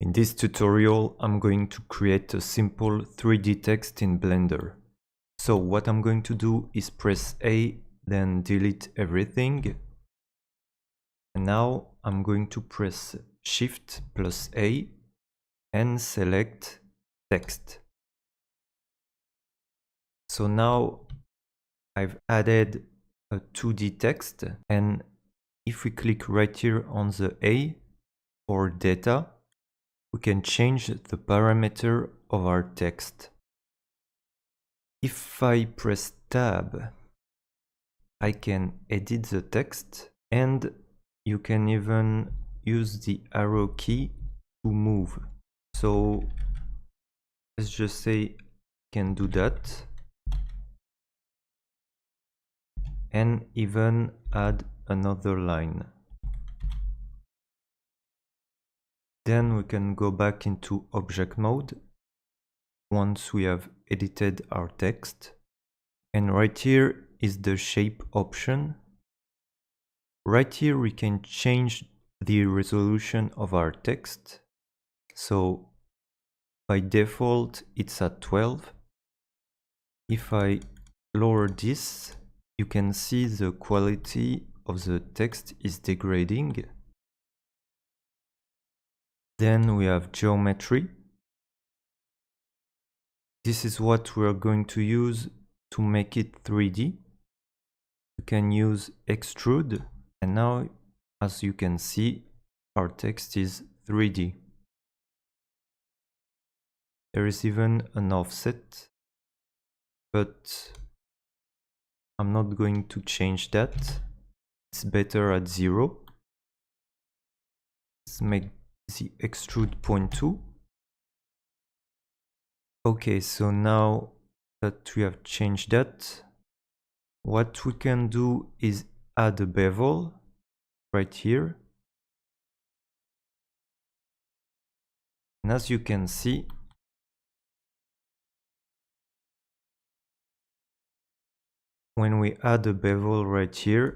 In this tutorial, I'm going to create a simple 3D text in Blender. So what I'm going to do is press A, then delete everything. And now I'm going to press Shift plus A and select text. So now I've added a 2D text, and if we click right here on the A for data, we can change the parameter of our text. If I press Tab, I can edit the text, and you can even use the arrow key to move. So let's just say I can do that, and even add another line. Then we can go back into object mode once we have edited our text. And right here is the shape option. Right here we can change the resolution of our text. So by default it's at 12. If I lower this, you can see the quality of the text is degrading. Then we have geometry. This is what we are going to use to make it 3D. You can use extrude, and now as you can see, our text is 3D. There is even an offset, but I'm not going to change that. It's better at 0. Let's make the extrude 0.2. Okay, so now that we have changed that, what we can do is add a bevel right here. And as you can see, when we add a bevel right here,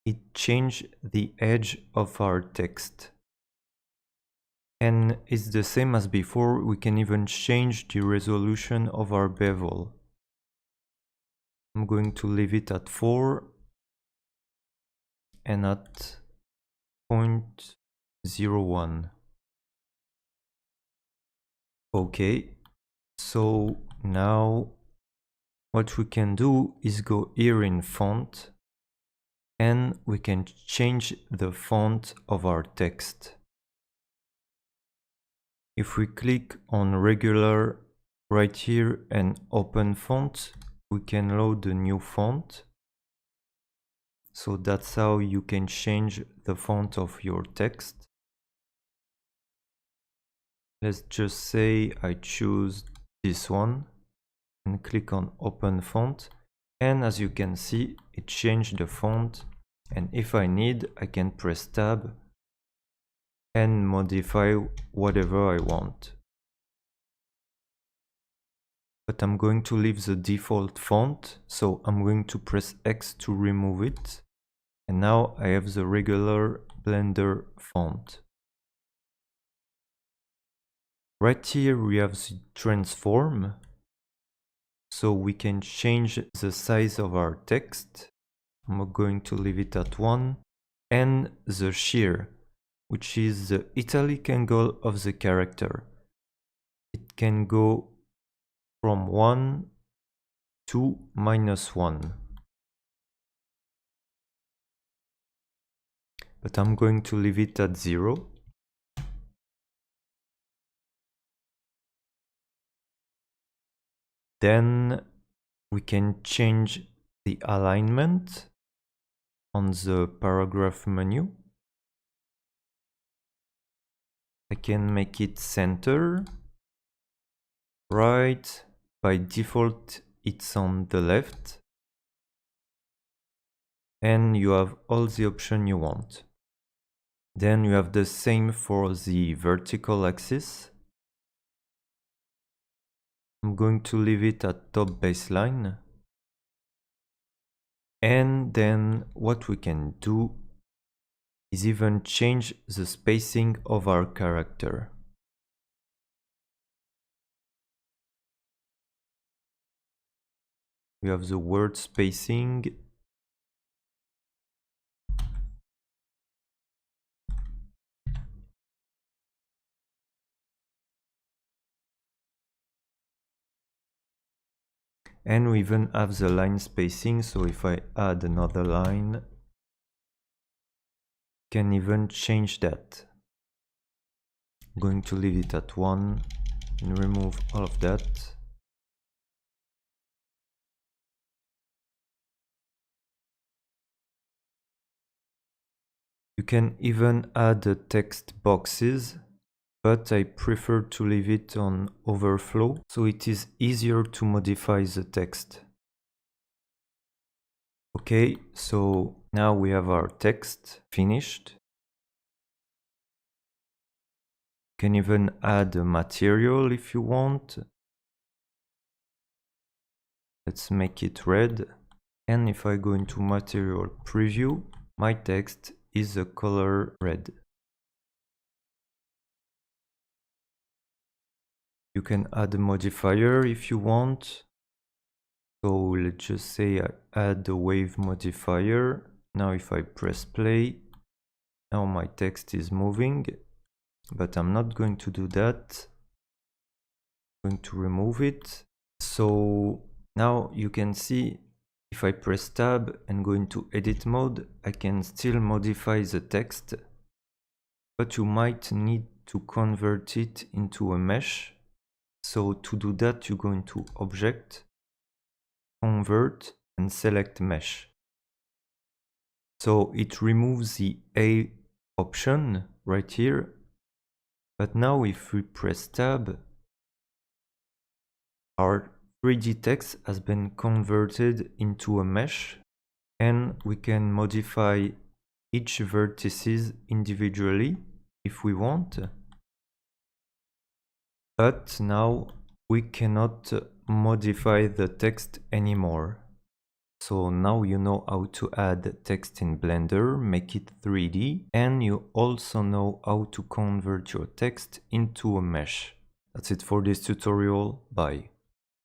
it changes the edge of our text. And it's the same as before, we can even change the resolution of our bevel. I'm going to leave it at 4 and at 0.01. Okay, so now what we can do is go here in font, and we can change the font of our text. If we click on regular right here and open font, we can load the new font. So that's how you can change the font of your text. Let's just say I choose this one and click on open font. And as you can see, it changed the font. And if I need, I can press tab and modify whatever I want. But I'm going to leave the default font, so I'm going to press X to remove it. And now I have the regular Blender font. Right here we have the transform, so we can change the size of our text. I'm going to leave it at 1. And the shear, which is the italic angle of the character. It can go from 1 to -1. But I'm going to leave it at 0. Then we can change the alignment on the paragraph menu. I can make it center, right. By default, it's on the left. And you have all the options you want. Then you have the same for the vertical axis. I'm going to leave it at top baseline. And then what we can do is even change the spacing of our character. We have the word spacing. And we even have the line spacing, so if I add another line, can even change that. I'm going to leave it at 1 and remove all of that. You can even add the text boxes, but I prefer to leave it on overflow, so it is easier to modify the text. Okay, so now we have our text finished. You can even add a material if you want. Let's make it red. And if I go into material preview, my text is a color red. You can add a modifier if you want. So let's just say I add the wave modifier. Now if I press play, now my text is moving, but I'm not going to do that. I'm going to remove it. So now you can see if I press tab and go into edit mode, I can still modify the text, but you might need to convert it into a mesh. So to do that, you go into object, convert, and select mesh. So it removes the A option right here. But now if we press tab, our 3D text has been converted into a mesh, and we can modify each vertices individually if we want. But now we cannot modify the text anymore. So now you know how to add text in Blender, make it 3D, and you also know how to convert your text into a mesh. That's it for this tutorial. Bye.